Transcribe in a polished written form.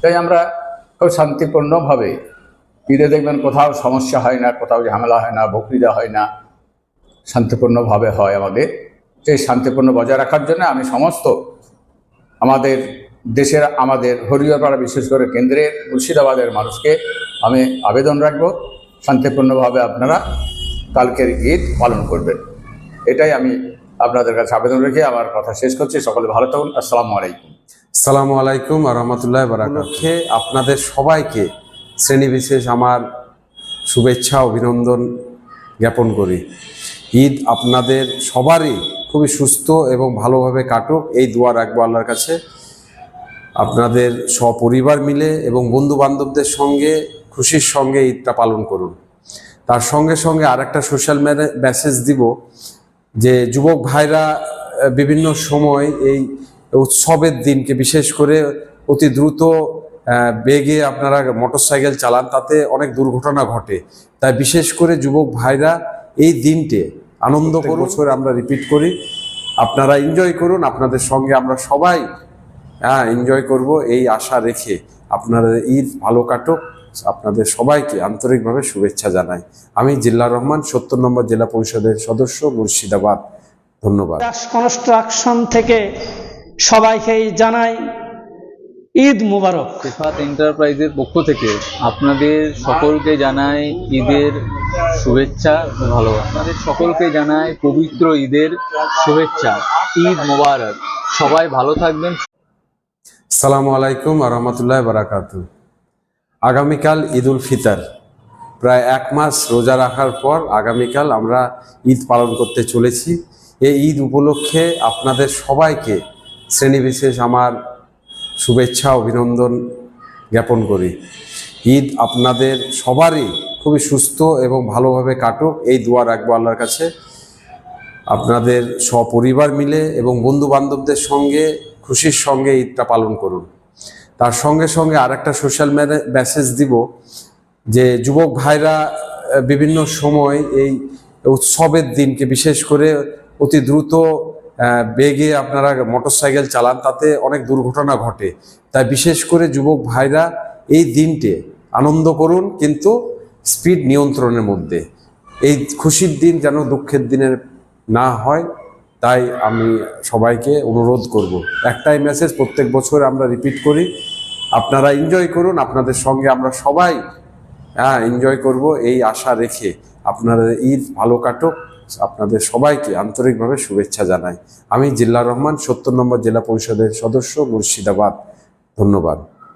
তাই আমরা খুব শান্তিপূর্ণভাবে ঈদে দেখবেন কোথাও সমস্যা হয় না, কোথাও ঝামেলা হয় না, বক্তৃতা হয় না, শান্তিপূর্ণভাবে হয় আমাদের। সেই শান্তিপূর্ণ বজায় রাখার জন্য আমি সমস্ত আমাদের দেশের, আমাদের হরিয়ারপাড়া বিশেষ করে কেন্দ্রের মুর্শিদাবাদের মানুষকে আমি আবেদন রাখব, শান্তিপূর্ণভাবে আপনারা কালকের ঈদ পালন করবেন। এটাই আমি আপনাদের কাছে আবেদন রেখে আমার কথা শেষ করছি। সকলে ভালো থাকুন। আসসালামু আলাইকুম। আসসালামু আলাইকুম ওয়া রাহমাতুল্লাহি ওয়া বারাকাতুহু। আপনাদের সবাইকে শ্রেণী বিশেষ আমার শুভেচ্ছা অভিনন্দন জ্ঞাপন করি। ঈদ আপনাদের সবারই খুবই সুস্থ এবং ভালোভাবে কাটুক, এই দোয়া রাখবো আল্লাহর কাছে। আপনাদের সপরিবার মিলে এবং বন্ধু বান্ধবদের সঙ্গে খুশির সঙ্গে ঈদটা পালন করুন। তার সঙ্গে সঙ্গে আরেকটা সোশ্যাল মেসেজ দিব যে যুবক ভাইরা বিভিন্ন সময় এই উৎসবের দিনকে বিশেষ করে অতি দ্রুত বেগে আপনারা মোটরসাইকেল চালান, তাতে অনেক দুর্ঘটনা ঘটে। তাই বিশেষ করে যুবক ভাইরা এই দিনটে আনন্দ করুন। বছর আমরা রিপিট করি, আপনারা এনজয় করুন, আপনাদের সঙ্গে আমরা সবাই এনজয় করব এই আশা রেখে আপনারা ঈদ ভালো কাটুক, আপনাদের সবাইকে আন্তরিকভাবে শুভেচ্ছা জানাই। আমি জিল্লার রহমান, ৭০ নম্বর জেলা পরিষদের সদস্য, মুর্শিদাবাদ। ধন্যবাদ। কনস্ট্রাকশন থেকে সবাইকে জানাই ঈদ মুবারক। রিফাত এন্টারপ্রাইজের পক্ষ থেকে আপনাদের সকলকে জানাই ঈদের শুভেচ্ছা ও ভালোবাসা। আপনাদের সকলকে জানাই পবিত্র ঈদের শুভেচ্ছা, ঈদ মুবারক। সবাই ভালো থাকবেন। আসসালামু আলাইকুম ওয়া রাহমাতুল্লাহি ওয়া বারাকাতুহু। আগামীকাল ঈদুল ফিতর, প্রায় 1 মাস রোজা রাখার পর আগামীকাল আমরা ঈদ পালন করতে চলেছি। এই ঈদ উপলক্ষে আপনাদের সবাইকে শ্রেণীবিশেষ আমার শুভেচ্ছা অভিনন্দন জ্ঞাপন করি। ঈদ আপনাদের সবারই খুবই সুস্থ এবং ভালোভাবে কাটুক, এই দোয়া রাখবো আল্লাহর কাছে। আপনাদের সপরিবার মিলে এবং বন্ধু বান্ধবদের সঙ্গে খুশির সঙ্গে ঈদটা পালন করুন। তার সঙ্গে সঙ্গে আরেকটা সোশ্যাল মেসেজ দিব যে যুবক ভাইরা বিভিন্ন সময় এই উৎসবের দিনকে বিশেষ করে অতি দ্রুত বেগে আপনারা মোটরসাইকেল চালান, তাতে অনেক দুর্ঘটনা ঘটে। তাই বিশেষ করে যুবক ভাইরা এই দিনটে আনন্দ করুন, কিন্তু স্পিড নিয়ন্ত্রণের মধ্যে। এই খুশির দিন যেন দুঃখের দিনের না হয়, তাই আমি সবাইকে অনুরোধ করব। একটাই মেসেজ প্রত্যেক বছর আমরা রিপিট করি, আপনারা এনজয় করুন, আপনাদের সঙ্গে আমরা সবাই এনজয় করব এই আশা রেখে আপনাদের ঈদ ভালো কাটুক, আপনাদের সবাইকে আন্তরিকভাবে শুভেচ্ছা জানাই। আমি জিল্লার রহমান, ৭০ নম্বর জেলা পরিষদের সদস্য, মুর্শিদাবাদ। ধন্যবাদ।